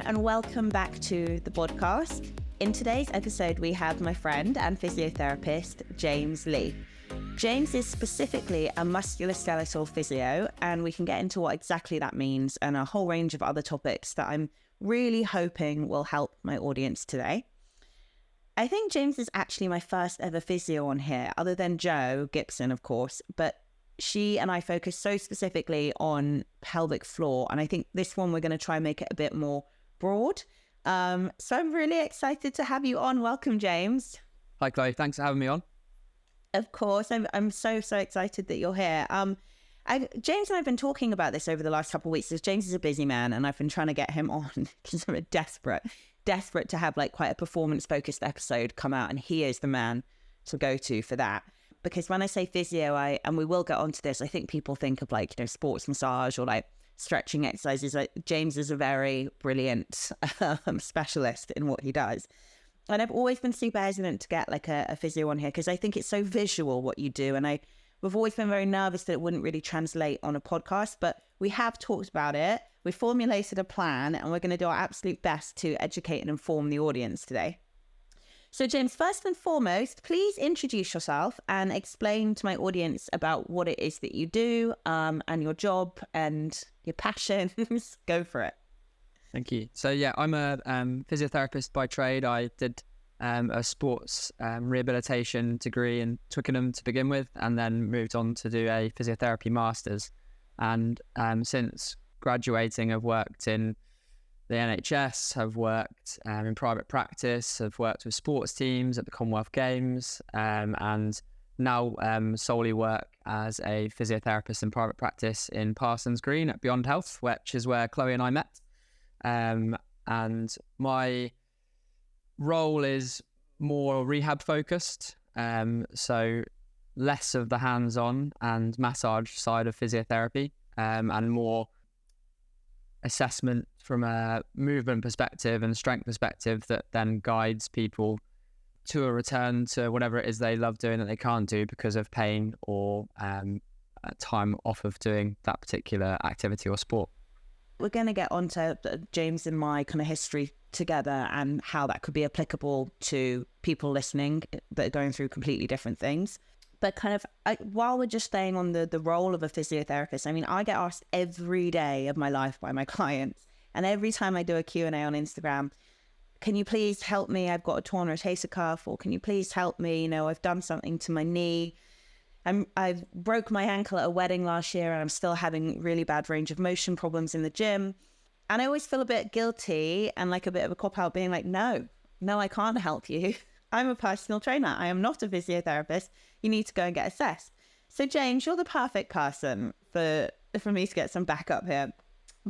and welcome back to the podcast. In today's episode, we have my friend and physiotherapist, James Lee. James is specifically a musculoskeletal physio, and we can get into what exactly that means and a whole range of other topics that I'm really hoping will help my audience today. I think James is actually my first ever physio on here, other than Joe Gibson, of course, but she and I focus so specifically on pelvic floor, and I think this one we're going to try and make it a bit more broad. So I'm really excited to have you on. Welcome, James. Hi, Chloe. Thanks for having me on. Of course. I'm so excited that you're here. James and I have been talking about this over the last couple of weeks, because James is a busy man and I've been trying to get him on because I'm desperate to have like quite a performance-focused episode come out, and he is the man to go to for that. Because when I say physio, and we will get onto this, I think people think of like, sports massage or like stretching exercises. Like James is a very brilliant specialist in what he does. And I've always been super hesitant to get like a physio on here because I think it's so visual what you do. And we've always been very nervous that it wouldn't really translate on a podcast, but we have talked about it. We formulated a plan and we're going to do our absolute best to educate and inform the audience today. So James, first and foremost, please introduce yourself and explain to my audience about what it is that you do and your job and your passions. Go for it. Thank you. So yeah, I'm a physiotherapist by trade. I did a sports rehabilitation degree in Twickenham to begin with, and then moved on to do a physiotherapy master's. And since graduating, I've worked in the NHS, have worked in private practice, have worked with sports teams at the Commonwealth Games, and now solely work as a physiotherapist in private practice in Parsons Green at Beyond Health, which is where Chloe and I met. And my role is more rehab focused, so less of the hands-on and massage side of physiotherapy, and more assessment from a movement perspective and strength perspective that then guides people to a return to whatever it is they love doing that they can't do because of pain or time off of doing that particular activity or sport. We're going to get onto James and my kind of history together and how that could be applicable to people listening that are going through completely different things. But kind of while we're just staying on the role of a physiotherapist, I mean, I get asked every day of my life by my clients, and every time I do a Q&A on Instagram, can you please help me? I've got a torn rotator cuff, or can you please help me? I've done something to my knee. I've broke my ankle at a wedding last year and I'm still having really bad range of motion problems in the gym. And I always feel a bit guilty and like a bit of a cop-out being like, no, I can't help you. I'm a personal trainer. I am not a physiotherapist. You need to go and get assessed. So James, you're the perfect person for me to get some backup here.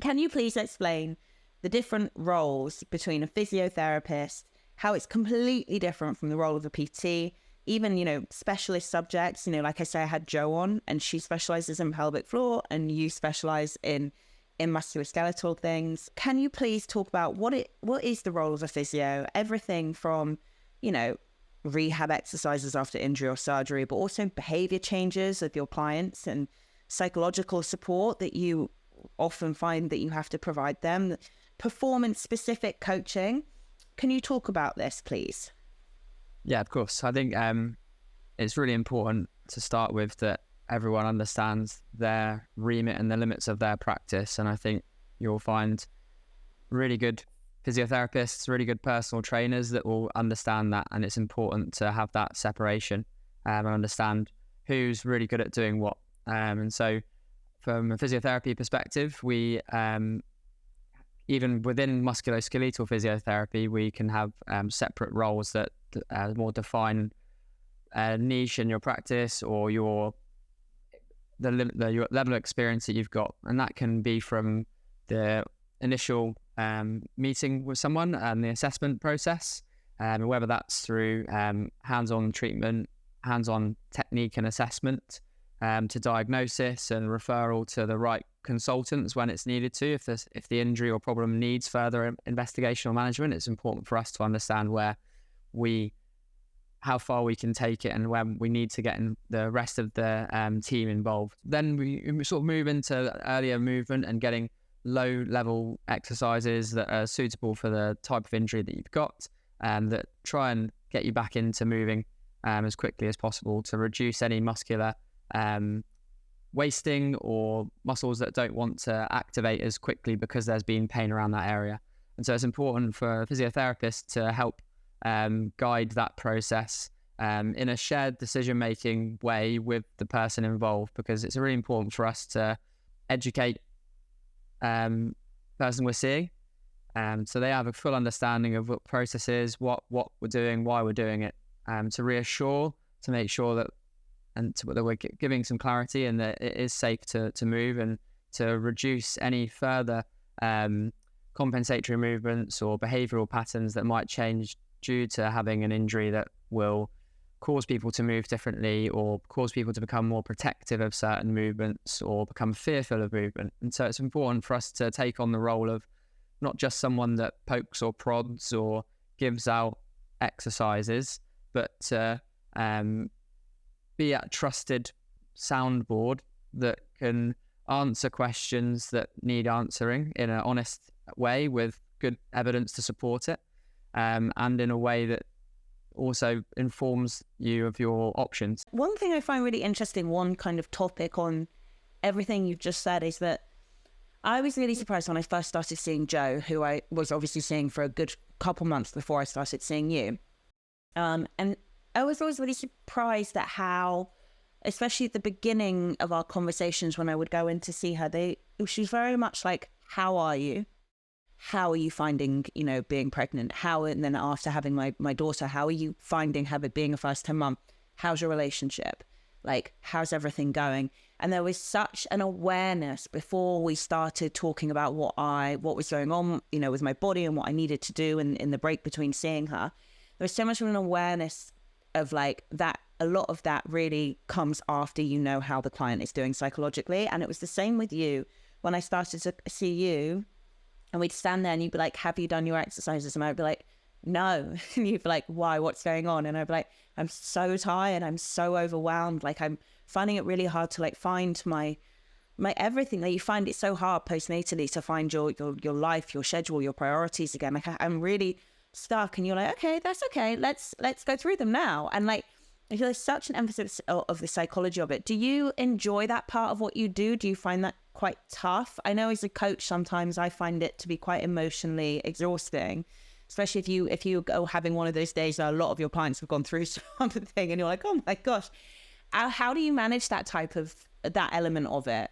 Can you please explain the different roles between a physiotherapist, how it's completely different from the role of a PT, even, specialist subjects, like I say, I had Jo on and she specializes in pelvic floor and you specialize in musculoskeletal things. Can you please talk about what is the role of a physio? Everything from, rehab exercises after injury or surgery, but also behavior changes of your clients and psychological support that you often find that you have to provide them, performance specific coaching. Can you talk about this, please? Yeah, of course. I think it's really important to start with that everyone understands their remit and the limits of their practice. And I think you'll find really good physiotherapists, really good personal trainers that will understand that. And it's important to have that separation and understand who's really good at doing what. And so from a physiotherapy perspective, we even within musculoskeletal physiotherapy, we can have separate roles that more define a niche in your practice or your level of experience that you've got. And that can be from the initial meeting with someone and the assessment process, whether that's through hands-on treatment, hands-on technique and assessment, to diagnosis and referral to the right consultants when it's needed to. If the injury or problem needs further investigation or management, it's important for us to understand how far we can take it and when we need to get the rest of the team involved. Then we sort of move into earlier movement and getting low level exercises that are suitable for the type of injury that you've got, that try and get you back into moving as quickly as possible to reduce any muscular wasting or muscles that don't want to activate as quickly because there's been pain around that area. And so it's important for a physiotherapist to help guide that process in a shared decision-making way with the person involved, because it's really important for us to educate the person we're seeing, so they have a full understanding of what the process is, what we're doing, why we're doing it, to reassure, to make sure that that we're giving some clarity and that it is safe to move, and to reduce any further compensatory movements or behavioural patterns that might change due to having an injury that will cause people to move differently or cause people to become more protective of certain movements or become fearful of movement. And so it's important for us to take on the role of not just someone that pokes or prods or gives out exercises, but to be a trusted soundboard that can answer questions that need answering in an honest way with good evidence to support it, and in a way that also informs you of your options. One thing I find really interesting, one kind of topic on everything you've just said, is that I was really surprised when I first started seeing Joe, who I was obviously seeing for a good couple months before I started seeing you. And I was always really surprised at how, especially at the beginning of our conversations when I would go in to see her, she was very much like, how are you? How are you finding, being pregnant? And then after having my daughter, how are you finding being a first-time mum? How's your relationship? Like, how's everything going? And there was such an awareness before we started talking about what was going on, with my body and what I needed to do in the break between seeing her. There was so much of an awareness of like that. A lot of that really comes after how the client is doing psychologically. And it was the same with you. When I started to see you, and we'd stand there and you'd be like, have you done your exercises? And I'd be like, no. And you'd be like, why? What's going on? And I'd be like, I'm so tired. I'm so overwhelmed. Like, I'm finding it really hard to like find my everything. Like, you find it so hard postnatally to find your life, your schedule, your priorities again. Like, I'm really stuck. And you're like, okay, that's okay. Let's go through them now. And like, I feel there's such an emphasis of the psychology of it. Do you enjoy that part of what you do? Do you find that quite tough? I know as a coach, sometimes I find it to be quite emotionally exhausting, especially if you go having one of those days that a lot of your clients have gone through something and you're like, oh my gosh. How do you manage that element of it?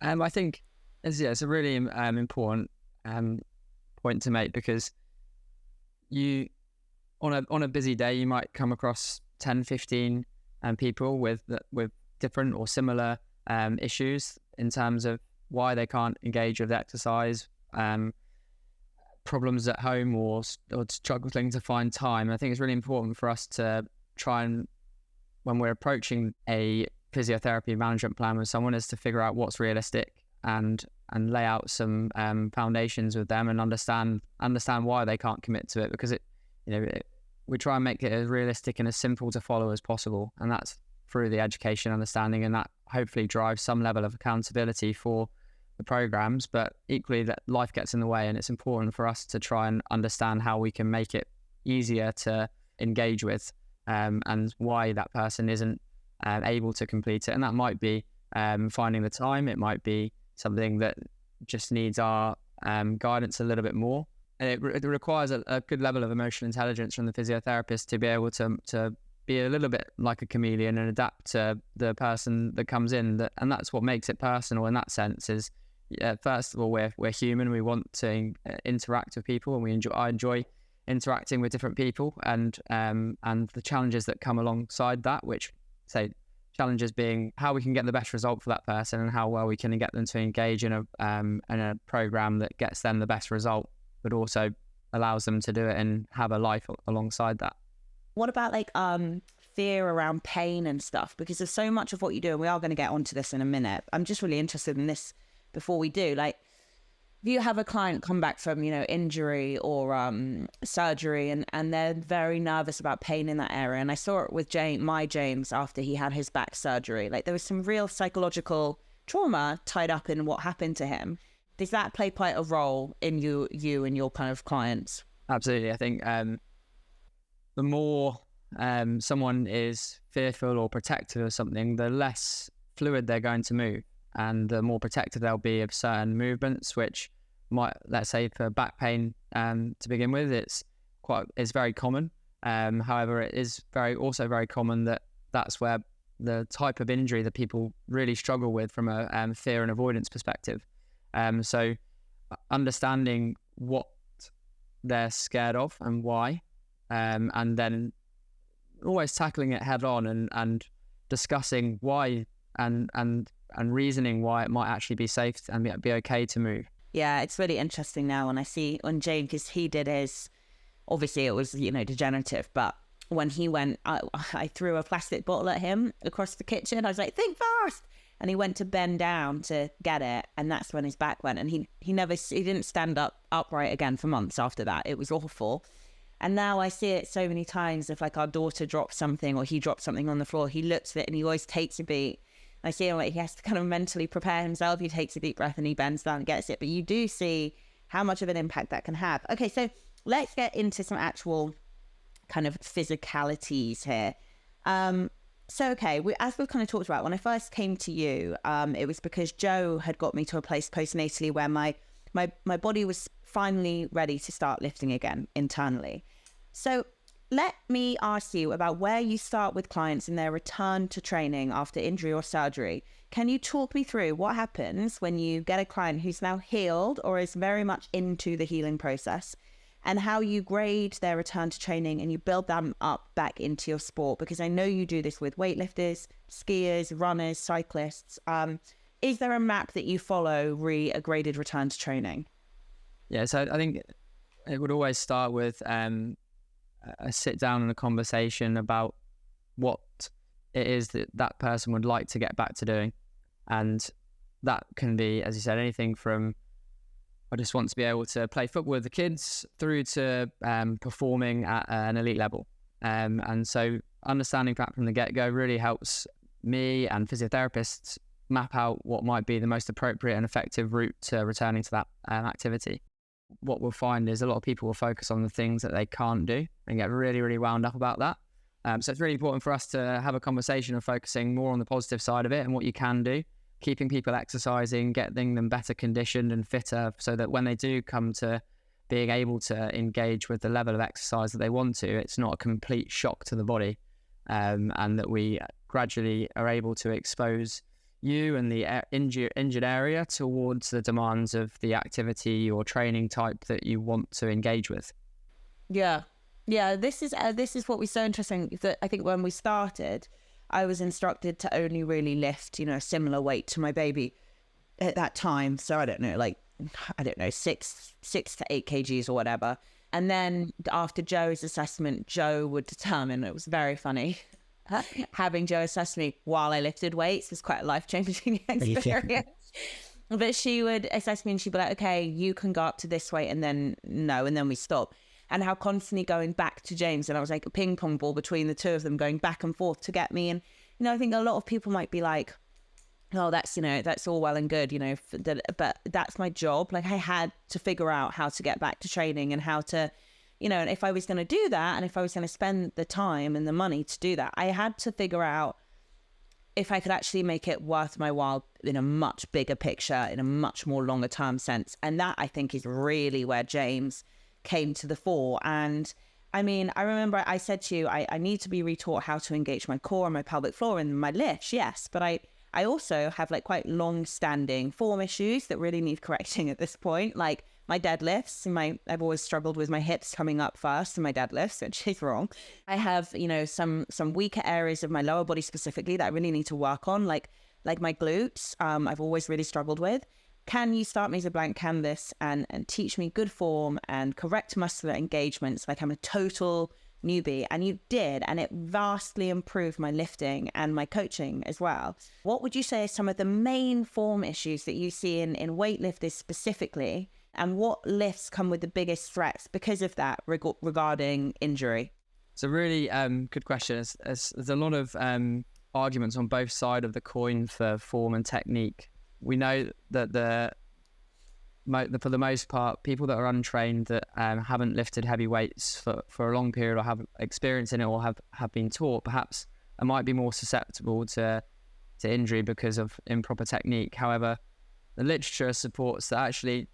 I think it's a really important point to make, because you on a busy day, you might come across 10, 15 people with different or similar issues in terms of why they can't engage with exercise, problems at home, or struggling to find time. And I think it's really important for us to try and, when we're approaching a physiotherapy management plan with someone, is to figure out what's realistic and lay out some foundations with them and understand why they can't commit to it, because we try and make it as realistic and as simple to follow as possible. And that's through the education, understanding, and that hopefully drives some level of accountability for the programs. But equally, that life gets in the way, and it's important for us to try and understand how we can make it easier to engage with, and why that person isn't able to complete it. And that might be finding the time. It might be something that just needs our guidance a little bit more. And it requires a good level of emotional intelligence from the physiotherapist to be able to be a little bit like a chameleon and adapt to the person that comes in. And that's what makes it personal in that sense. Is first of all, we're human. We want to interact with people, and I enjoy interacting with different people, and the challenges that come alongside that, which say challenges being how we can get the best result for that person and how well we can get them to engage in a program that gets them the best result, but also allows them to do it and have a life alongside that. What about like fear around pain and stuff? Because there's so much of what you do, and we are going to get onto this in a minute. I'm just really interested in this before we do. Like, if you have a client come back from, injury or surgery, and they're very nervous about pain in that area. And I saw it with James after he had his back surgery. Like, there was some real psychological trauma tied up in what happened to him. Does that play quite a role in you and your kind of clients? Absolutely. I think the more someone is fearful or protective of something, the less fluid they're going to move, and the more protective they'll be of certain movements, which might, let's say for back pain to begin with, it's very common. However, it is also very common that that's where the type of injury that people really struggle with from a fear and avoidance perspective. So understanding what they're scared of and why, and then always tackling it head on and discussing why and reasoning why it might actually be safe and be okay to move. Yeah, it's really interesting now when I see on James, because he did his, obviously it was, degenerative, but when he went, I threw a plastic bottle at him across the kitchen. I was like, think fast. And he went to bend down to get it. And that's when his back went. And he didn't stand upright again for months after that. It was awful. And now I see it so many times. If like our daughter drops something or he drops something on the floor, he looks at it and he always takes a beat. I see him like he has to kind of mentally prepare himself. He takes a deep breath and he bends down and gets it. But you do see how much of an impact that can have. Okay, so let's get into some actual kind of physicalities here. As we've kind of talked about, when I first came to you, it was because Joe had got me to a place postnatally where my body was finally ready to start lifting again internally. So let me ask you about where you start with clients in their return to training after injury or surgery. Can you talk me through what happens when you get a client who's now healed or is very much into the healing process, and how you grade their return to training and you build them up back into your sport? Because I know you do this with weightlifters, skiers, runners, cyclists. Is there a map that you follow a graded return to training? Yeah, so I think it would always start with a sit down and a conversation about what it is that person would like to get back to doing. And that can be, as you said, anything from I just want to be able to play football with the kids through to performing at an elite level. And so understanding that from the get-go really helps me and physiotherapists map out what might be the most appropriate and effective route to returning to that activity. What we'll find is a lot of people will focus on the things that they can't do and get really, really wound up about that. So it's really important for us to have a conversation of focusing more on the positive side of it and what you can do, keeping people exercising, getting them better conditioned and fitter so that when they do come to being able to engage with the level of exercise that they want to, it's not a complete shock to the body, and that we gradually are able to expose you and the injured area towards the demands of the activity or training type that you want to engage with. Yeah. This is what was so interesting. That I think when we started, I was instructed to only really lift, a similar weight to my baby at that time. So I don't know, 6 to 8 kgs or whatever. And then after Joe's assessment, Joe would determine, it was very funny, having Joe assess me while I lifted weights was quite a life-changing experience. But she would assess me and she'd be like, okay, you can go up to this weight, and then no, and then we stop. And how constantly going back to James, and I was like a ping pong ball between the two of them, going back and forth to get me. And, I think a lot of people might be like, oh, that's all well and good, but that's my job. Like I had to figure out how to get back to training and how to, and if I was going to do that, and if I was going to spend the time and the money to do that, I had to figure out if I could actually make it worth my while in a much bigger picture, in a much more longer term sense. And that, I think, is really where James came to the fore. And I mean, I remember I said to you, I need to be retaught how to engage my core and my pelvic floor and my lifts, yes, but I also have like quite long-standing form issues that really need correcting at this point, like my deadlifts. I've always struggled with my hips coming up first in my deadlifts, which is wrong. I have, some weaker areas of my lower body specifically that I really need to work on, like my glutes. I've always really struggled with. Can you start me as a blank canvas and teach me good form and correct muscular engagements like I'm a total newbie? And you did, and it vastly improved my lifting and my coaching as well. What would you say are some of the main form issues that you see in weightlifters specifically, and what lifts come with the biggest threats because of that regarding injury? It's a really good question. There's a lot of arguments on both sides of the coin for form and technique. We know that for the most part, people that are untrained that haven't lifted heavy weights for a long period or have experience in it or have been taught, perhaps might be more susceptible to injury because of improper technique. However, the literature supports that actually,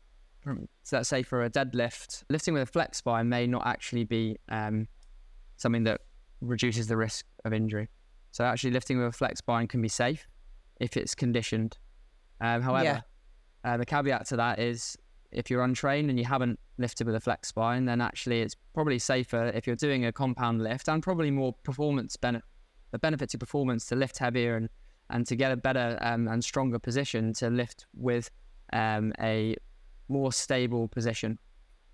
so let's say for a deadlift, lifting with a flex spine may not actually be something that reduces the risk of injury. So actually lifting with a flex spine can be safe if it's conditioned. However, the caveat to that is if you're untrained and you haven't lifted with a flex spine, then actually it's probably safer if you're doing a compound lift, and probably more the benefit to performance to lift heavier and to get a better and stronger position to lift with a more stable position.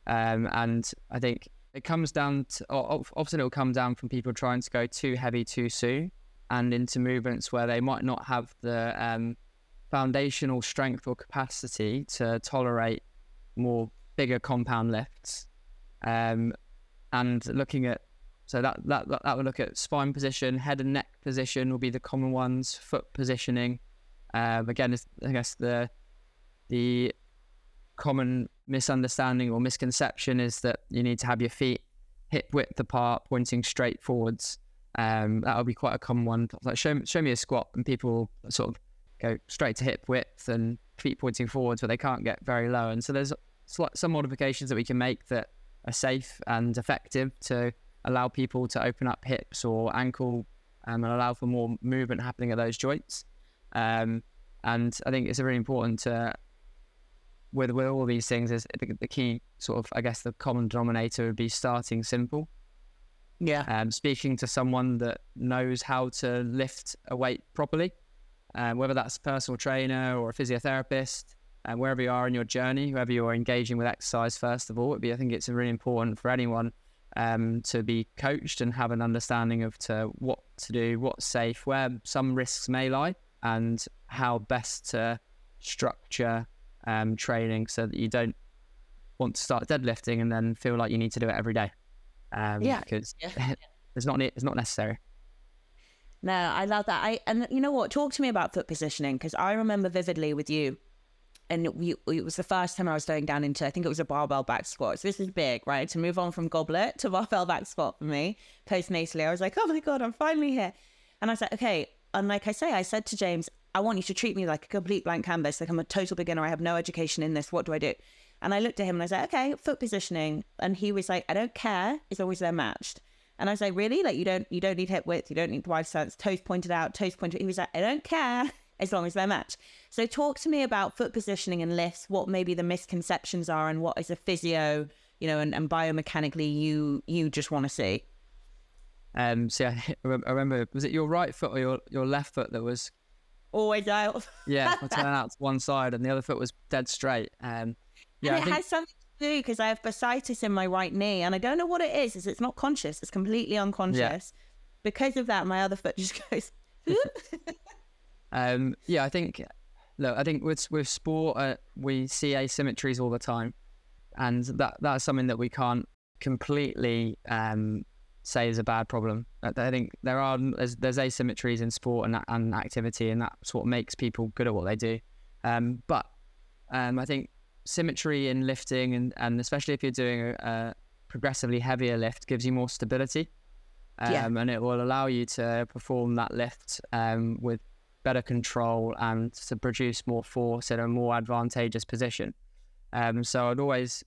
And I think it comes down to, often it will come down from people trying to go too heavy too soon and into movements where they might not have the foundational strength or capacity to tolerate more bigger compound lifts. And looking at, so that would look at spine position, head and neck position will be the common ones, foot positioning. Again, I guess the common misunderstanding or misconception is that you need to have your feet hip width apart, pointing straight forwards. That would be quite a common one. Like show me a squat, and people sort of go straight to hip width and feet pointing forwards, but they can't get very low. And so there's some modifications that we can make that are safe and effective to allow people to open up hips or ankle and allow for more movement happening at those joints. And I think it's really important to, with all these things, is the key sort of, I guess the common denominator would be starting simple. Yeah. Speaking to someone that knows how to lift a weight properly, whether that's a personal trainer or a physiotherapist, wherever you are in your journey, whoever you're engaging with exercise, first of all, I think it's really important for anyone to be coached and have an understanding of what to do, what's safe, where some risks may lie, and how best to structure training so that you don't want to start deadlifting and then feel like you need to do it every day. Because it's not necessary. No, I love that. And you know what? Talk to me about foot positioning, because I remember vividly with you, and it was the first time I was going down into, I think it was a barbell back squat. So this is big, right? To move on from goblet to barbell back squat for me postnatally, I was like, oh my God, I'm finally here. And I was like, okay. And like I said to James, I want you to treat me like a complete blank canvas. Like I'm a total beginner. I have no education in this. What do I do? And I looked at him and I was like, okay, foot positioning. And he was like, I don't care as long as they're matched. And I was like, really? Like you don't need hip width. You don't need wide stance. Toes pointed out, toes pointed. He was like, I don't care as long as they're matched. So talk to me about foot positioning and lifts, what maybe the misconceptions are, and what as a physio, and biomechanically you just want to see. So I remember, was it your right foot or your left foot that was always out? Yeah, I turn out to one side and the other foot was dead straight. Yeah, and it has something to do because I have bursitis in my right knee, and I don't know what it is. It's not conscious. It's completely unconscious. Yeah. Because of that, my other foot just goes. I think with sport, we see asymmetries all the time, and that's something that we can't completely say is a bad problem. I think there's asymmetries in sport and activity, and that's what makes people good at what they do. But I think symmetry in lifting and especially if you're doing a progressively heavier lift gives you more stability, and it will allow you to perform that lift with better control and to produce more force in a more advantageous position. So I'd always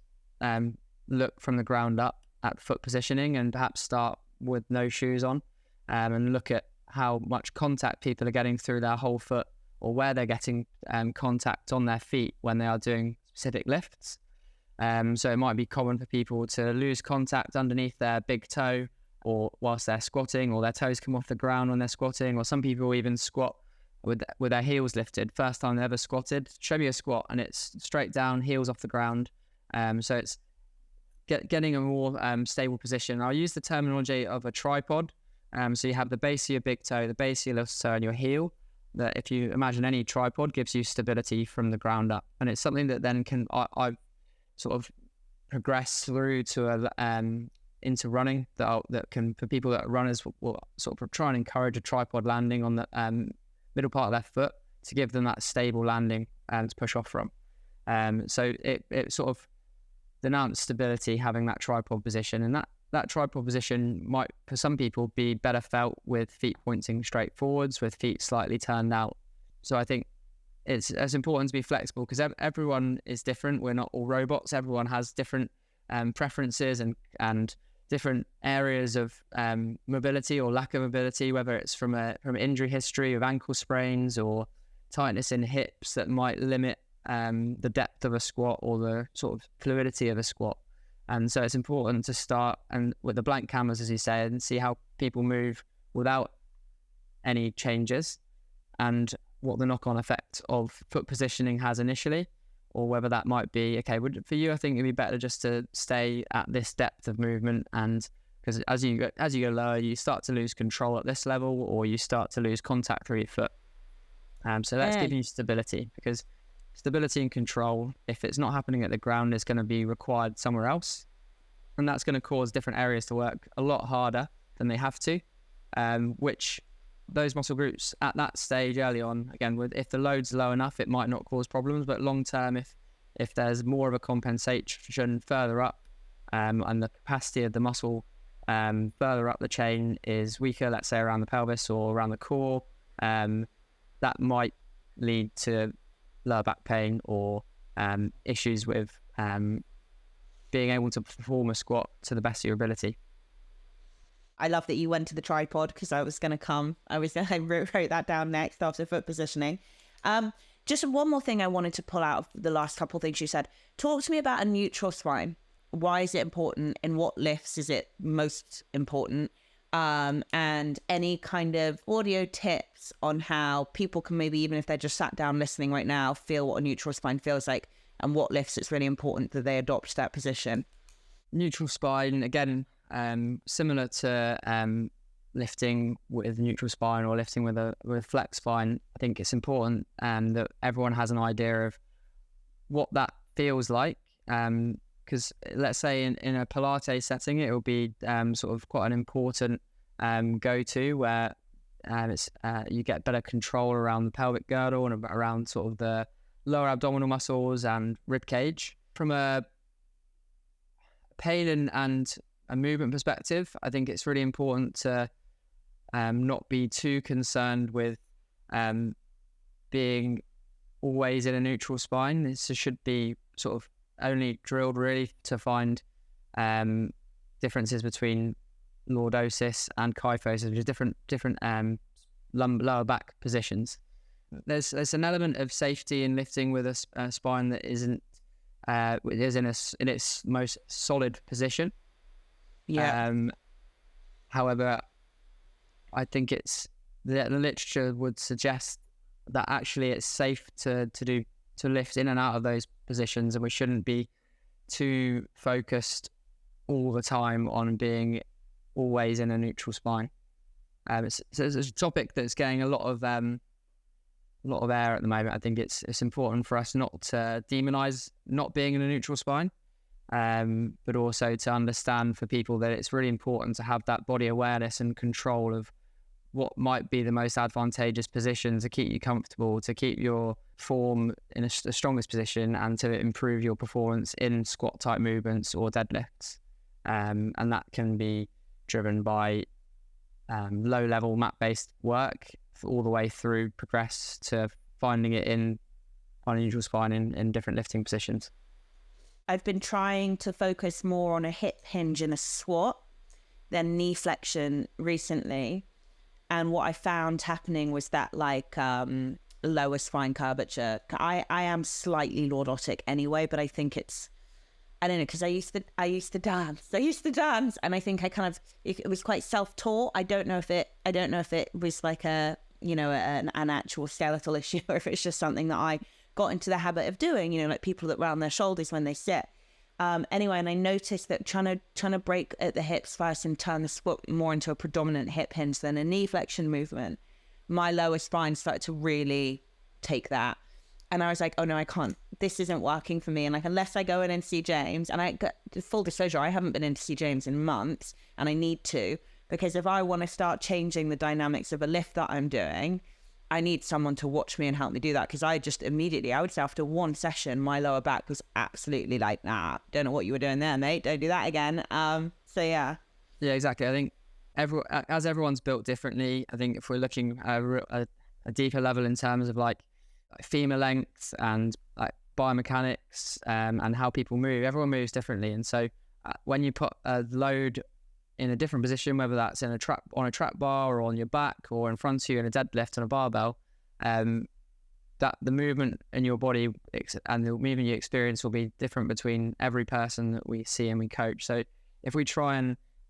look from the ground up at foot positioning and perhaps start with no shoes on, and look at how much contact people are getting through their whole foot, or where they're getting contact on their feet when they are doing specific lifts. So it might be common for people to lose contact underneath their big toe, or whilst they're squatting, or their toes come off the ground when they're squatting, or some people even squat with their heels lifted. First time they ever squatted, show me a squat and it's straight down, heels off the ground. So it's getting a more stable position. I'll use the terminology of a tripod. So you have the base of your big toe, the base of your little toe, and your heel. That if you imagine any tripod gives you stability from the ground up, and it's something that then I sort of progress through to into running. That can, for people that are runners, will sort of try and encourage a tripod landing on the middle part of their foot to give them that stable landing and to push off from. So it sort of denounce stability having that tripod position, and that tripod position might for some people be better felt with feet pointing straight forwards, with feet slightly turned out. So I think it's important to be flexible because everyone is different. We're not all robots. Everyone has different preferences and different areas of mobility or lack of mobility, whether it's from injury history of ankle sprains or tightness in hips that might limit the depth of a squat or the sort of fluidity of a squat. And so it's important to start and with the blank canvas, as you say, and see how people move without any changes and what the knock-on effect of foot positioning has initially, or whether that might be, okay, for you, I think it'd be better just to stay at this depth of movement. And because as you go lower, you start to lose control at this level, or you start to lose contact through your foot. So that's giving you stability, because stability and control, if it's not happening at the ground, is going to be required somewhere else. And that's going to cause different areas to work a lot harder than they have to, which those muscle groups at that stage early on, again, if the load's low enough, it might not cause problems. But long term, if there's more of a compensation further up and the capacity of the muscle further up the chain is weaker, let's say around the pelvis or around the core, that might lead to lower back pain or issues with being able to perform a squat to the best of your ability. I love that you went to the tripod because I was going to I wrote that down next after foot positioning. Just one more thing I wanted to pull out of the last couple of things you said. Talk to me about a neutral spine. Why is it important? In what lifts is it most important? And any kind of audio tips on how people can maybe, even if they're just sat down listening right now, feel what a neutral spine feels like, and what lifts it's really important that they adopt that position. Neutral spine, again, similar to lifting with neutral spine or lifting with flex spine. I think it's important that everyone has an idea of what that feels like. Because let's say in a Pilates setting, it will be sort of quite an important go-to where you get better control around the pelvic girdle and around sort of the lower abdominal muscles and rib cage. From a pain and a movement perspective, I think it's really important to not be too concerned with being always in a neutral spine. This should be sort of only drilled really to find differences between lordosis and kyphosis, which is different lower back positions. There's an element of safety in lifting with a spine that is in its most solid position. Yeah. However, I think the literature would suggest that actually it's safe to lift in and out of those positions, and we shouldn't be too focused all the time on being always in a neutral spine. It's a topic that's getting a lot of air at the moment. I think it's important for us not to demonize not being in a neutral spine, but also to understand for people that it's really important to have that body awareness and control of what might be the most advantageous position to keep you comfortable, to keep your form in the strongest position, and to improve your performance in squat type movements or deadlifts. And that can be driven by low level mat based work all the way through progress to finding it in unusual spine in different lifting positions. I've been trying to focus more on a hip hinge in a squat than knee flexion recently. And what I found happening was that lower spine curvature. I am slightly lordotic anyway, but I think I don't know, because I used to dance, and I think it was quite self-taught. I don't know if it was like an actual skeletal issue, or if it's just something that I got into the habit of doing, like people that round their shoulders when they sit. Anyway, and I noticed that trying to break at the hips first and turn the squat more into a predominant hip hinge than a knee flexion movement, my lower spine started to really take that. And I was like, oh no, I can't. This isn't working for me. And unless I go in and see James, and full disclosure, I haven't been in to see James in months, and I need to, because if I want to start changing the dynamics of a lift that I'm doing, I need someone to watch me and help me do that, because I just immediately, I would say after one session, my lower back was absolutely like, nah, don't know what you were doing there, mate. Don't do that again. So yeah. Yeah, exactly. I think as everyone's built differently, I think if we're looking at a deeper level in terms of like femur length and like biomechanics and how people move, everyone moves differently. And so when you put a load in a different position, whether that's in on a trap bar or on your back or in front of you in a deadlift on a barbell, that the movement in your body and the movement you experience will be different between every person that we see and we coach. So if we try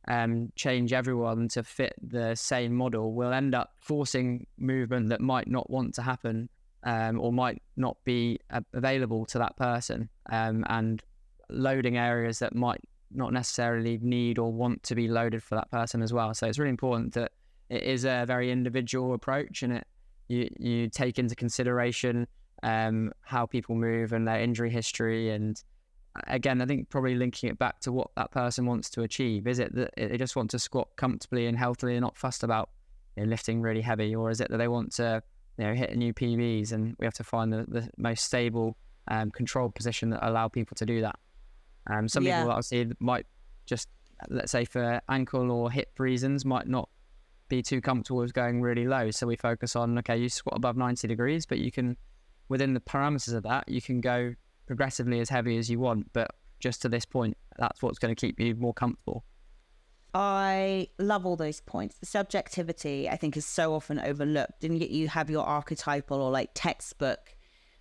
and change everyone to fit the same model, we'll end up forcing movement that might not want to happen or might not be available to that person, and loading areas that might not necessarily need or want to be loaded for that person as well. So it's really important that it is a very individual approach, and you take into consideration how people move and their injury history. And again, I think probably linking it back to what that person wants to achieve. Is it that they just want to squat comfortably and healthily and not fussed about lifting really heavy, or is it that they want to hit a new PBs, and we have to find the most stable controlled position that allow people to do that. Some people obviously might just, let's say for ankle or hip reasons, might not be too comfortable with going really low. So we focus on, okay, you squat above 90 degrees, but you can, within the parameters of that, you can go progressively as heavy as you want. But just to this point, that's what's going to keep you more comfortable. I love all those points. The subjectivity, I think, is so often overlooked. And yet you have your archetypal or like textbook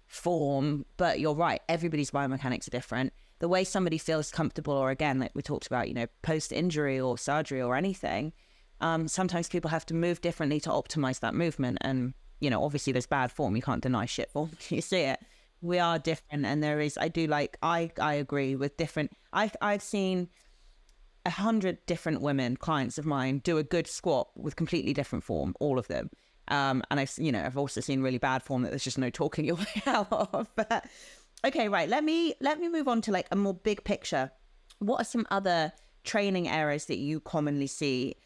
form, but you're right, everybody's biomechanics are different. The way somebody feels comfortable, or again, like we talked about, post-injury or surgery or anything, sometimes people have to move differently to optimize that movement. And, obviously there's bad form. You can't deny shit form. You see it. We are different. And there is, I agree with different. I've seen 100 different women, clients of mine, do a good squat with completely different form, all of them. And I've also seen really bad form that there's just no talking your way out of. But okay, right. Let me move on to like a more big picture. What are some other training errors that you commonly see?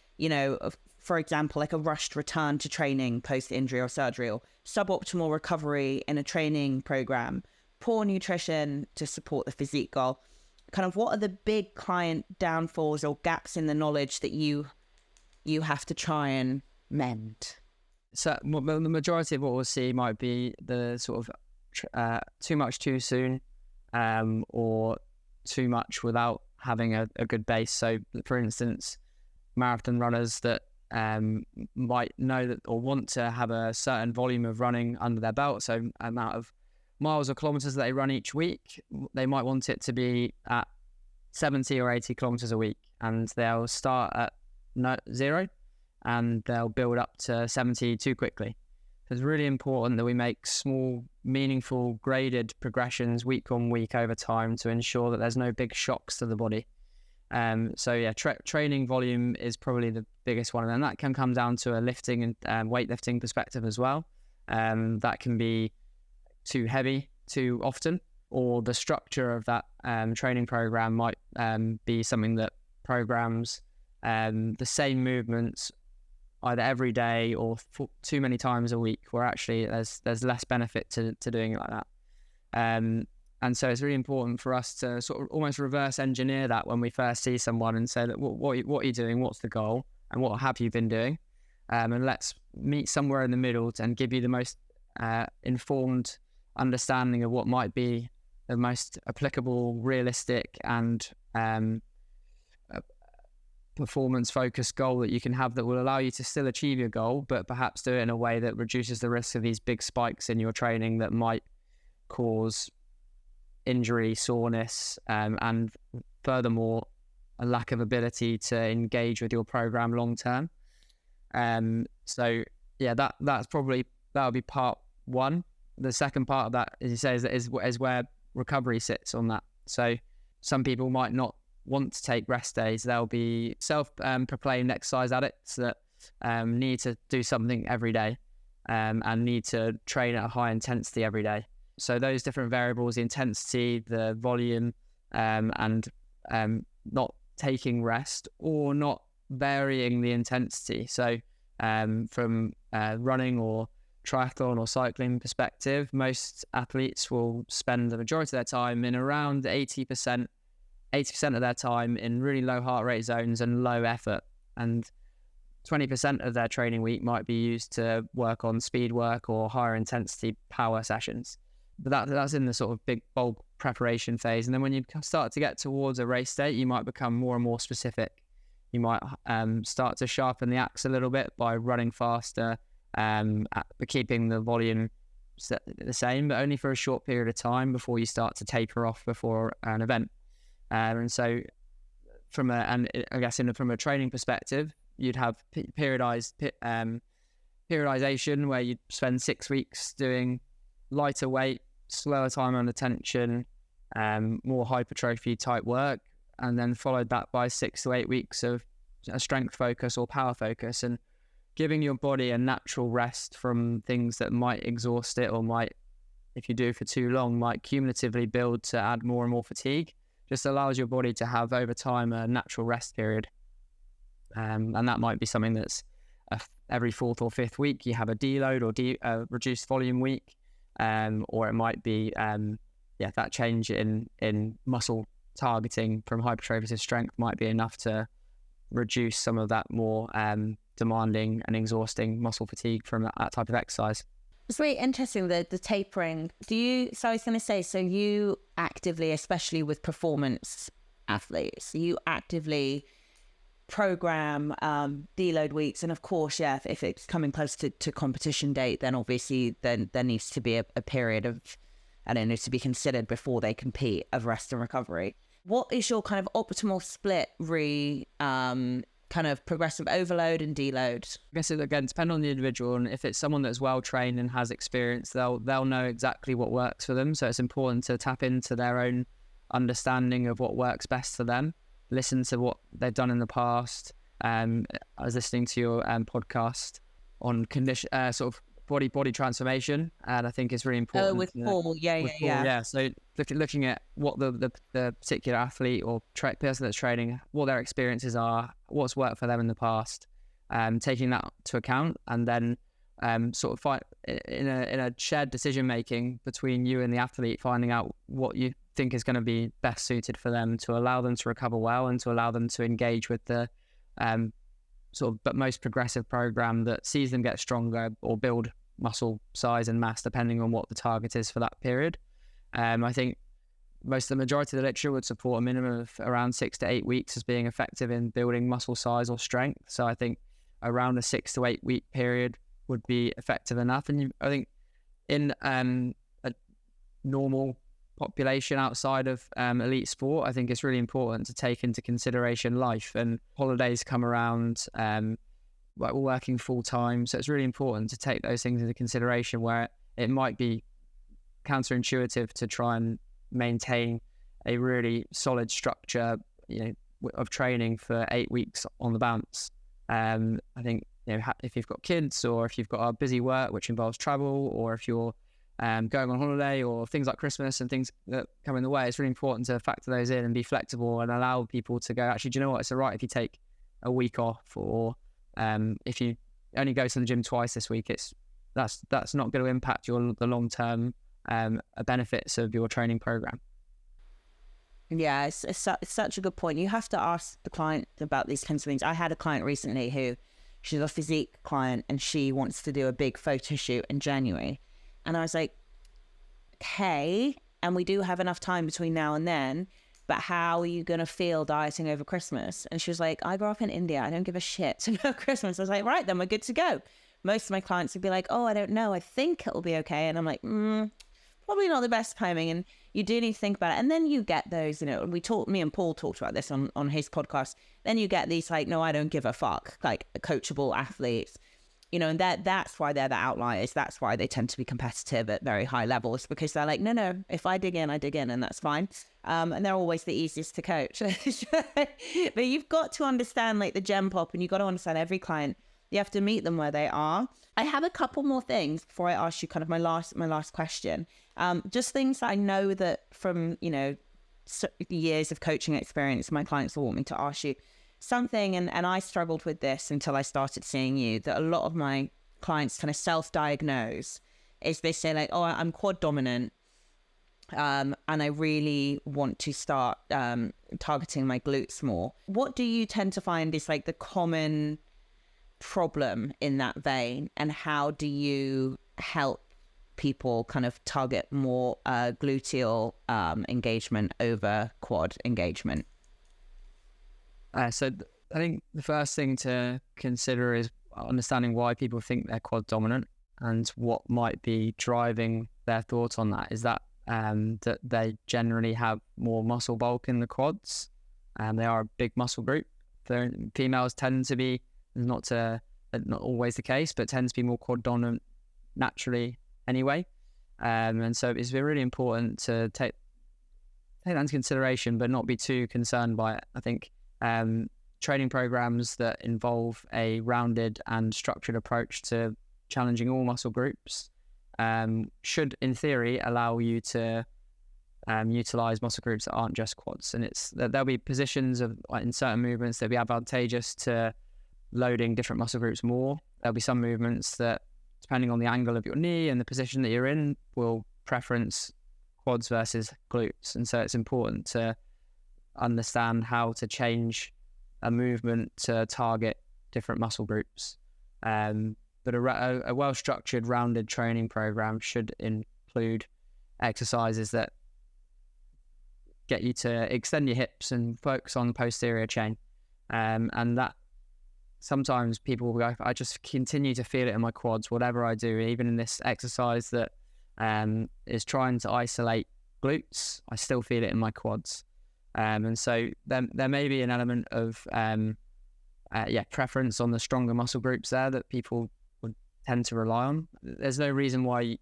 For example, like a rushed return to training post-injury or surgery, or suboptimal recovery in a training program, poor nutrition to support the physique goal. Kind of what are the big client downfalls or gaps in the knowledge that you have to try and mend? So the majority of what we'll see might be the sort of too much too soon, or too much without having a good base. So for instance, marathon runners that might know that or want to have a certain volume of running under their belt, so amount of miles or kilometers that they run each week, they might want it to be at 70 or 80 kilometers a week, and they'll start at 0 and they'll build up to 70 too quickly. So it's really important that we make small, meaningful, graded progressions week on week over time to ensure that there's no big shocks to the body. Training volume is probably the biggest one, and then that can come down to a lifting and weightlifting perspective as well. That can be too heavy too often, or the structure of that training program might be something that programs the same movements either every day or too many times a week, where actually there's less benefit to doing it like that. And so it's really important for us to sort of almost reverse engineer that when we first see someone and say, that what are you doing? What's the goal? And what have you been doing? And let's meet somewhere in the middle and give you the most informed understanding of what might be the most applicable, realistic, and performance-focused goal that you can have that will allow you to still achieve your goal, but perhaps do it in a way that reduces the risk of these big spikes in your training that might cause injury, soreness, and furthermore, a lack of ability to engage with your program long term. That's probably, that'll be part one. The second part of that, as you say, is where recovery sits on that. So some people might not want to take rest days. They'll be self-proclaimed exercise addicts that need to do something every day and need to train at a high intensity every day. So those different variables, the intensity, the volume, and not taking rest or not varying the intensity. So from running or triathlon or cycling perspective, most athletes will spend the majority of their time in around 80% of their time in really low heart rate zones and low effort. And 20% of their training week might be used to work on speed work or higher intensity power sessions. But that's in the sort of big, bold preparation phase. And then when you start to get towards a race state, you might become more and more specific. You might start to sharpen the axe a little bit by running faster, keeping the volume the same, but only for a short period of time before you start to taper off before an event. And so from a training perspective, you'd have periodization where you'd spend 6 weeks doing lighter weight, slower time under tension, more hypertrophy type work, and then followed that by 6 to 8 weeks of a strength focus or power focus, and giving your body a natural rest from things that might exhaust it or might, if you do for too long, might cumulatively build to add more and more fatigue. Just allows your body to have over time a natural rest period. And that might be something that's every 4th or 5th week you have a deload or reduced volume week, or it might be that change in muscle targeting from hypertrophy to strength might be enough to reduce some of that more demanding and exhausting muscle fatigue from that type of exercise. It's really interesting, the tapering. So I was going to say, so you actively, especially with performance athletes, you actively program deload weeks, and of course, if it's coming close to competition date, then obviously then there needs to be a period of, and it needs to be considered before they compete, of rest and recovery. What is your kind of optimal split kind of progressive overload and deload? I guess it again depends on the individual, and if it's someone that's well trained and has experience, they'll know exactly what works for them. So it's important to tap into their own understanding of what works best for them. Listen to what they've done in the past. I was listening to your podcast on condition, sort of body transformation, and I think it's really important. Oh, with Paul, yeah. So looking at what the particular athlete or person that's training, what their experiences are, what's worked for them in the past, taking that to account, and then sort of find in a shared decision making between you and the athlete, finding out what you think is going to be best suited for them to allow them to recover well and to allow them to engage with the sort of but most progressive program that sees them get stronger or build muscle size and mass depending on what the target is for that period. I think the majority of the literature would support a minimum of around 6 to 8 weeks as being effective in building muscle size or strength. So I think around a 6 to 8 week period would be effective enough. And I think in a normal population outside of elite sport, I think it's really important to take into consideration life, and holidays come around, we're working full time. So it's really important to take those things into consideration, where it might be counterintuitive to try and maintain a really solid structure, of training for 8 weeks on the bounce. I think, if you've got kids, or if you've got a busy work, which involves travel, or if you're going on holiday, or things like Christmas and things that come in the way, it's really important to factor those in and be flexible and allow people to go, actually, do you know what? It's all right if you take a week off, or if you only go to the gym twice this week, that's not going to impact the long-term benefits of your training program. Yeah, it's such a good point. You have to ask the client about these kinds of things. I had a client recently who, she's a physique client, and she wants to do a big photo shoot in January. And I was like, okay, and we do have enough time between now and then, but how are you going to feel dieting over Christmas? And she was like, I grew up in India. I don't give a shit about Christmas. I was like, right, then we're good to go. Most of my clients would be like, oh, I don't know. I think it'll be okay. And I'm like, probably not the best timing. And you do need to think about it. And then you get those, me and Paul talked about this on his podcast. Then you get these like, no, I don't give a fuck, like coachable athletes, and that's why they're the outliers. That's why they tend to be competitive at very high levels, because they're like, no, if I dig in, and that's fine. And they're always the easiest to coach. But you've got to understand like the gem pop, and you've got to understand every client. You have to meet them where they are. I have a couple more things before I ask you kind of my last question. Just things that I know that from, years of coaching experience, my clients will want me to ask you something. And I struggled with this until I started seeing you, that a lot of my clients kind of self-diagnose is they say like, oh, I'm quad dominant, and I really want to start targeting my glutes more. What do you tend to find is like the common problem in that vein, and how do you help people kind of target more gluteal engagement over quad engagement? I think the first thing to consider is understanding why people think they're quad dominant and what might be driving their thoughts on that. Is that that they generally have more muscle bulk in the quads, and they are a big muscle group. Females tend to be, not always the case, but tend to be more quad dominant naturally anyway. And so it's really important to take that into consideration, but not be too concerned by it. I think training programs that involve a rounded and structured approach to challenging all muscle groups should, in theory, allow you to utilize muscle groups that aren't just quads. And there'll be positions in certain movements that'll be advantageous to loading different muscle groups more. There'll be some movements that, depending on the angle of your knee and the position that you're in, will preference quads versus glutes. And so it's important to understand how to change a movement to target different muscle groups. But a well-structured, rounded training program should include exercises that get you to extend your hips and focus on the posterior chain. And that sometimes people will go, I just continue to feel it in my quads, whatever I do, even in this exercise that is trying to isolate glutes, I still feel it in my quads. And so there may be an element of preference on the stronger muscle groups there that people would tend to rely on. There's no reason why,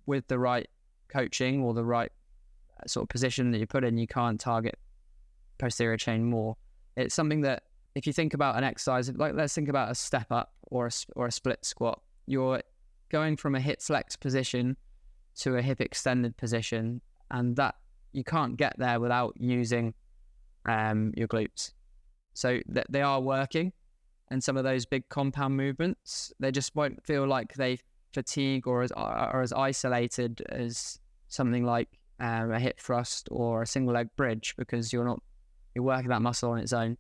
with the right coaching or the right sort of position that you put in, you can't target posterior chain more. It's something that, if you think about an exercise, like let's think about a step up or a split squat, you're going from a hip flex position to a hip extended position, and that you can't get there without using your glutes. So that they are working, and some of those big compound movements, they just won't feel like they fatigue or are as isolated as something like a hip thrust or a single leg bridge, because you're working that muscle on its own.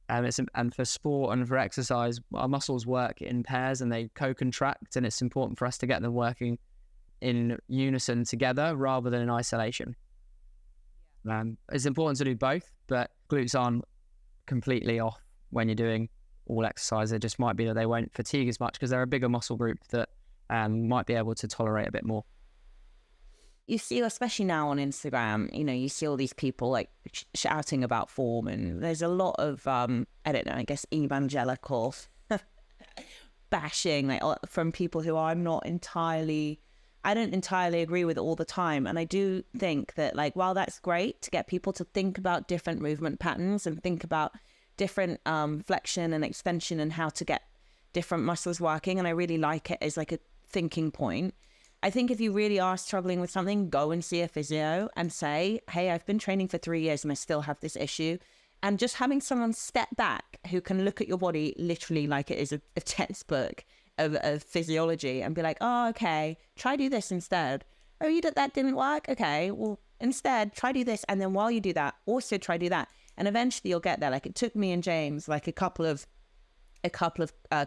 And for sport and for exercise, our muscles work in pairs and they co-contract, and it's important for us to get them working in unison together rather than in isolation. It's important to do both, but glutes aren't completely off when you're doing all exercise. It just might be that they won't fatigue as much because they're a bigger muscle group that might be able to tolerate a bit more. You see, especially now on Instagram, you see all these people like shouting about form, and there's a lot of, I guess evangelical bashing like from people who I don't entirely agree with all the time. And I do think that, like, while that's great to get people to think about different movement patterns and think about different flexion and extension and how to get different muscles working, and I really like it as like a thinking point, I think if you really are struggling with something, go and see a physio and say, hey, I've been training for 3 years and I still have this issue. And just having someone step back who can look at your body literally like it is a textbook of physiology and be like, oh, okay, try do this instead. Oh, that didn't work? Okay, well, instead, try do this. And then while you do that, also try do that. And eventually you'll get there. Like, it took me and James like a couple of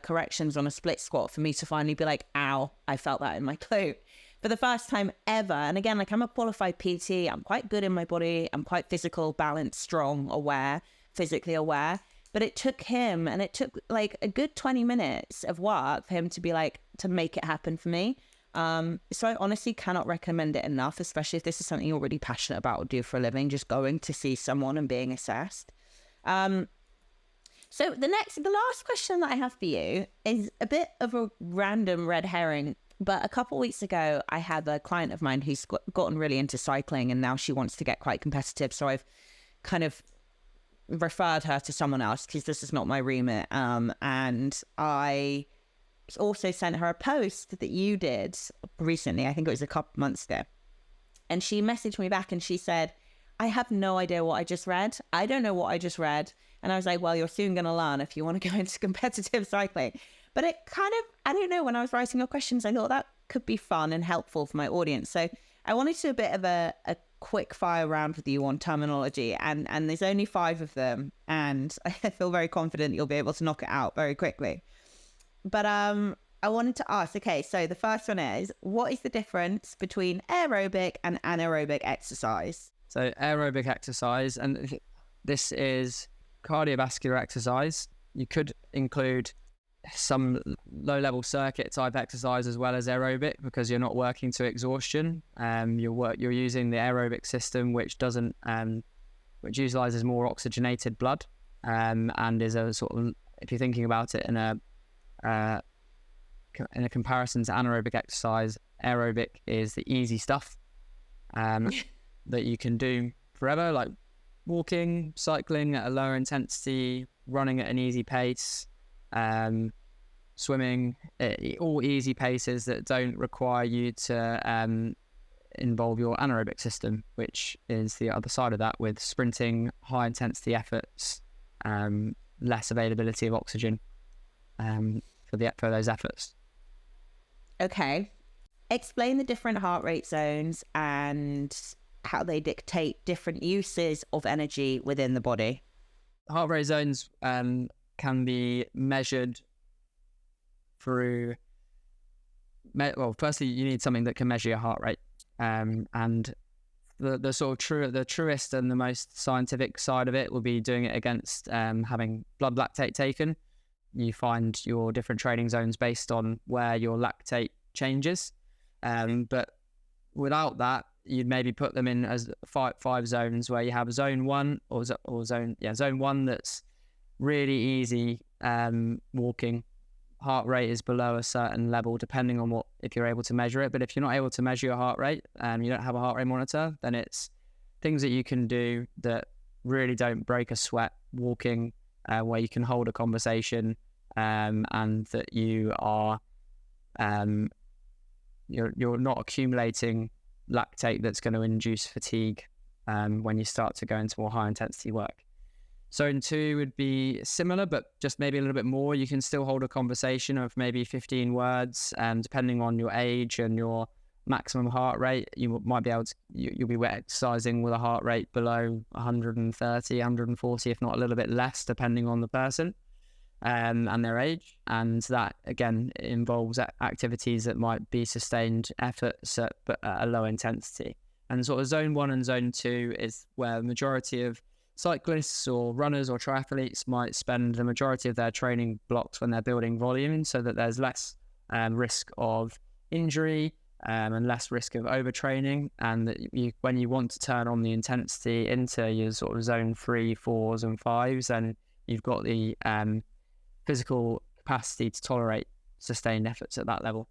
corrections on a split squat for me to finally be like, ow, I felt that in my glute for the first time ever. And again, like, I'm a qualified PT. I'm quite good in my body. I'm quite physical, balanced, strong, aware, physically aware. But it took him, and it took like a good 20 minutes of work for him to be like, to make it happen for me. So I honestly cannot recommend it enough, especially if this is something you're really passionate about or do for a living, just going to see someone and being assessed. So the last question that I have for you is a bit of a random red herring, but a couple of weeks ago, I had a client of mine who's gotten really into cycling, and now she wants to get quite competitive. So I've kind of referred her to someone else because this is not my remit. And I also sent her a post that you did recently. I think it was a couple months ago. And she messaged me back and she said, I have no idea what I just read. I don't know what I just read. And I was like, well, you're soon going to learn if you want to go into competitive cycling. But it kind of, I don't know, when I was writing your questions, I thought that could be fun and helpful for my audience. So I wanted to do a bit of a quick fire round with you on terminology, and there's only 5 of them, and I feel very confident you'll be able to knock it out very quickly. But I wanted to ask, okay, so the first one is, what is the difference between aerobic and anaerobic exercise? So aerobic exercise, and this is cardiovascular exercise. You could include some low-level circuit type exercise as well as aerobic, because you're not working to exhaustion. You're using the aerobic system, which utilizes more oxygenated blood, and is a sort of, if you're thinking about it in a comparison to anaerobic exercise, aerobic is the easy stuff that you can do forever, like walking, cycling at a lower intensity, running at an easy pace, swimming, all easy paces that don't require you to involve your anaerobic system, which is the other side of that, with sprinting, high intensity efforts, less availability of oxygen for those efforts. Okay. Explain the different heart rate zones and how they dictate different uses of energy within the body. Heart rate zones can be measured through, well, firstly, you need something that can measure your heart rate. And the sort of the truest and the most scientific side of it will be doing it against having blood lactate taken. You find your different training zones based on where your lactate changes. But without that, you'd maybe put them in as five zones, where you have zone 1 or zone 1 that's really easy walking. Heart rate is below a certain level, depending on if you're able to measure it. But if you're not able to measure your heart rate, you don't have a heart rate monitor, then it's things that you can do that really don't break a sweat walking, where you can hold a conversation, and that you are you're not accumulating lactate that's going to induce fatigue when you start to go into more high intensity work. Zone 2 would be similar, but just maybe a little bit more. You can still hold a conversation of maybe 15 words, and depending on your age and your maximum heart rate, you might be able to, you'll be exercising with a heart rate below 130, 140, if not a little bit less, depending on the person and their age. And that, again, involves activities that might be sustained efforts but at a low intensity. And sort of zone 1 and zone 2 is where the majority of cyclists or runners or triathletes might spend the majority of their training blocks when they're building volume, so that there's less risk of injury and less risk of overtraining. And that when you want to turn on the intensity into your sort of zone 3, 4s and 5s, then you've got the physical capacity to tolerate sustained efforts at that level.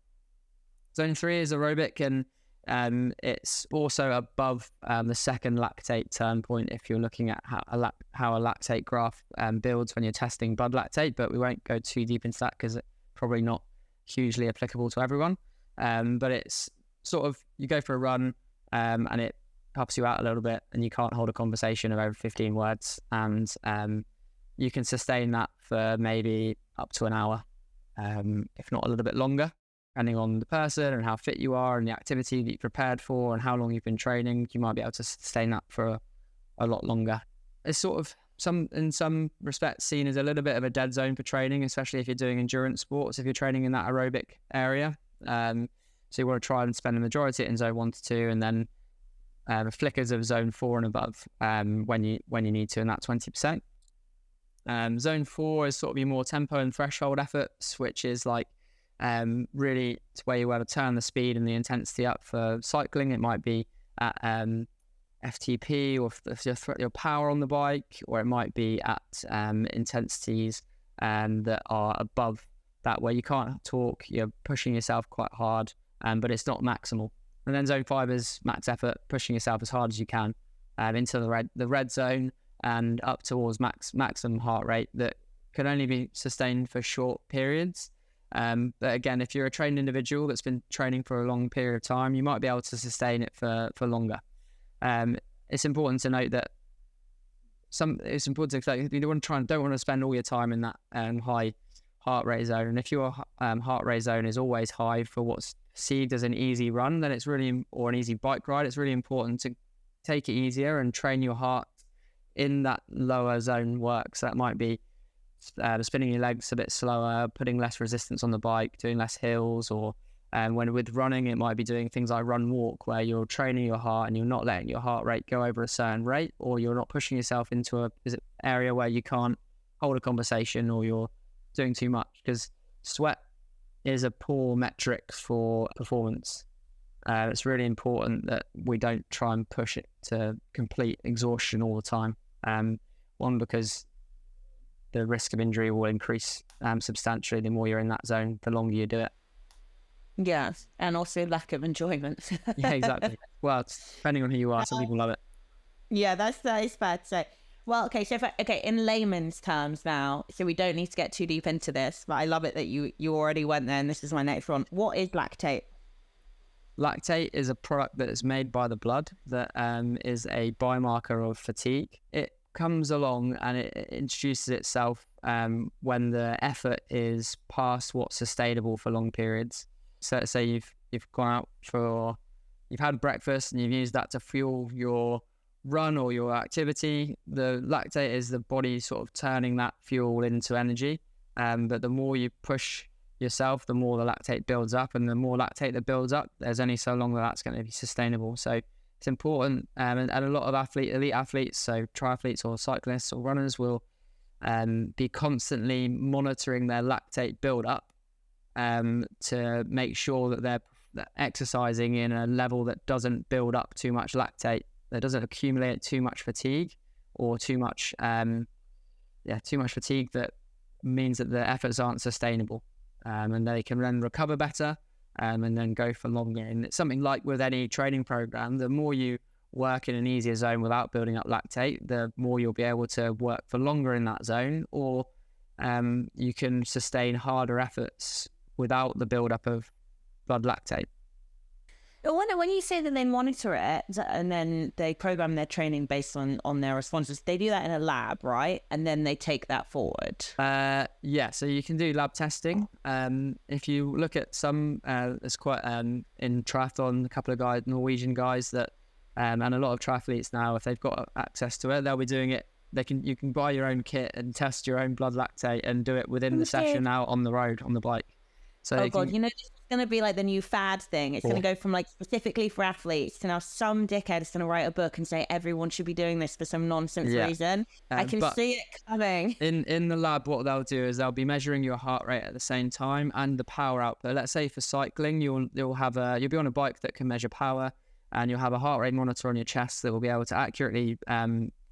Zone 3 is aerobic, and it's also above the second lactate turn point if you're looking at how a lactate graph builds when you're testing blood lactate, but we won't go too deep into that because it's probably not hugely applicable to everyone. But it's sort of, you go for a run and it helps you out a little bit, and you can't hold a conversation of over 15 words, and you can sustain that for maybe up to an hour, if not a little bit longer, depending on the person and how fit you are and the activity that you prepared for and how long you've been training. You might be able to sustain that for a lot longer. It's sort of in some respects seen as a little bit of a dead zone for training, especially if you're doing endurance sports, if you're training in that aerobic area. So you want to try and spend the majority in zone 1 to 2, and then flickers of zone 4 and above when you need to, and that's 20%. Zone 4 is sort of your more tempo and threshold efforts, which is like really it's where you want to turn the speed and the intensity up. For cycling, it might be at FTP, or your power on the bike, or it might be at intensities that are above that, where you can't talk, you're pushing yourself quite hard, but it's not maximal. And then zone 5 is max effort, pushing yourself as hard as you can into the red zone and up towards maximum heart rate that can only be sustained for short periods. But again, if you're a trained individual that's been training for a long period of time, you might be able to sustain it for longer. It's important to note that you don't want to spend all your time in that high heart rate zone. And if your heart rate zone is always high for what's perceived as an easy run, then or an easy bike ride, it's really important to take it easier and train your heart in that lower zone work. So that might be spinning your legs a bit slower, putting less resistance on the bike, doing less hills, or when with running, it might be doing things like run walk, where you're training your heart and you're not letting your heart rate go over a certain rate, or you're not pushing yourself into a area where you can't hold a conversation, or you're doing too much, because sweat is a poor metric for performance. It's really important that we don't try and push it to complete exhaustion all the time. One, because the risk of injury will increase substantially the more you're in that zone, the longer you do it. Yeah, and also lack of enjoyment. Yeah, exactly. Well, it's depending on who you are, some people love it. Yeah, that is fair to say. Well, okay, so in layman's terms now, so we don't need to get too deep into this, but I love it that you already went there, and this is my next one. What is lactate? Lactate is a product that is made by the blood that is a biomarker of fatigue. It comes along and it introduces itself when the effort is past what's sustainable for long periods. So let's say you've gone out you've had breakfast and you've used that to fuel your run or your activity. The lactate is the body sort of turning that fuel into energy. But the more you push yourself, the more the lactate builds up, and the more lactate that builds up, there's only so long that's going to be sustainable. So it's important, and a lot of elite athletes, so triathletes or cyclists or runners, will be constantly monitoring their lactate build up to make sure that they're exercising in a level that doesn't build up too much lactate, that doesn't accumulate too much fatigue, or too much fatigue that means that the efforts aren't sustainable. And they can then recover better and then go for longer. And it's something like with any training program, the more you work in an easier zone without building up lactate, the more you'll be able to work for longer in that zone, or you can sustain harder efforts without the buildup of blood lactate. When you say that they monitor it and then they program their training based on their responses, they do that in a lab, right? And then they take that forward. Yeah, so you can do lab testing. If you look at some, there's quite in triathlon, a couple of Norwegian guys that, and a lot of triathletes now, if they've got access to it, they'll be doing it. You can buy your own kit and test your own blood lactate and do it within the session out on the road on the bike. So this is going to be like the new fad thing. It's going to go from like specifically for athletes to now some dickhead is going to write a book and say everyone should be doing this for some nonsense reason. I can see it coming. In the lab, what they'll do is they'll be measuring your heart rate at the same time and the power output. Let's say for cycling, you'll be on a bike that can measure power, and you'll have a heart rate monitor on your chest that will be able to accurately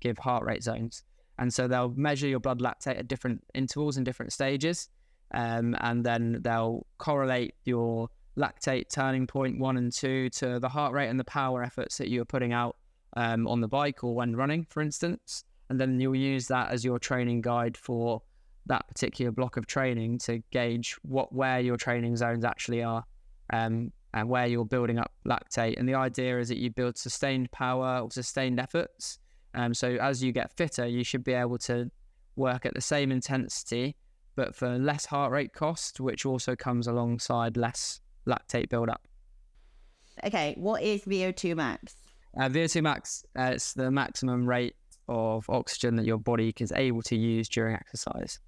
give heart rate zones. And so they'll measure your blood lactate at different intervals and different stages. And then they'll correlate your lactate turning point 1 and 2 to the heart rate and the power efforts that you're putting out on the bike or when running, for instance. And then you'll use that as your training guide for that particular block of training to gauge where your training zones actually are and where you're building up lactate. And the idea is that you build sustained power or sustained efforts. So as you get fitter, you should be able to work at the same intensity but for less heart rate cost, which also comes alongside less lactate buildup. Okay, what is VO2 max? VO2 max, it's the maximum rate of oxygen that your body is able to use during exercise.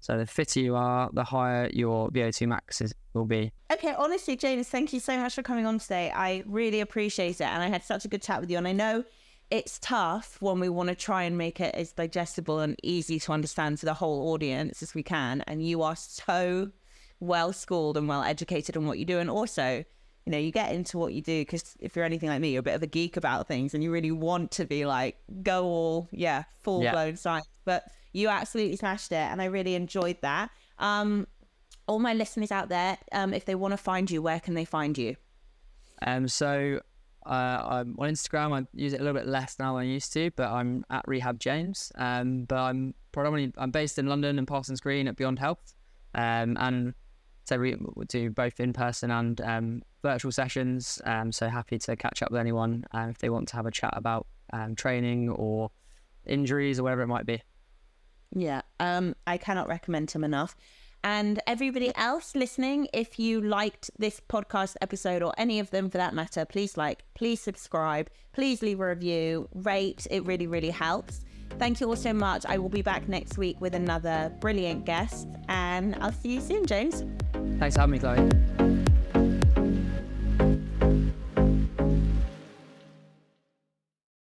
So the fitter you are, the higher your VO2 max will be. Okay, honestly, James, thank you so much for coming on today. I really appreciate it, and I had such a good chat with you. And I know it's tough when we want to try and make it as digestible and easy to understand to the whole audience as we can. And you are so well schooled and well educated in what you do. And also, you get into what you do because if you're anything like me, you're a bit of a geek about things and you really want to be like, go all, full-blown science. But you absolutely smashed it. And I really enjoyed that. All my listeners out there, if they want to find you, where can they find you? I'm on Instagram. I use it a little bit less now than I used to, but I'm at Rehab James. But I'm based in London and Parsons Green at Beyond Health. And so we do both in person and virtual sessions. So happy to catch up with anyone if they want to have a chat about training or injuries or whatever it might be. Yeah, I cannot recommend him enough. And everybody else listening, if you liked this podcast episode or any of them for that matter, please please subscribe, please leave a review, rate. It really, really helps. Thank you all so much. I will be back next week with another brilliant guest, and I'll see you soon, James. Thanks for having me, Chloe.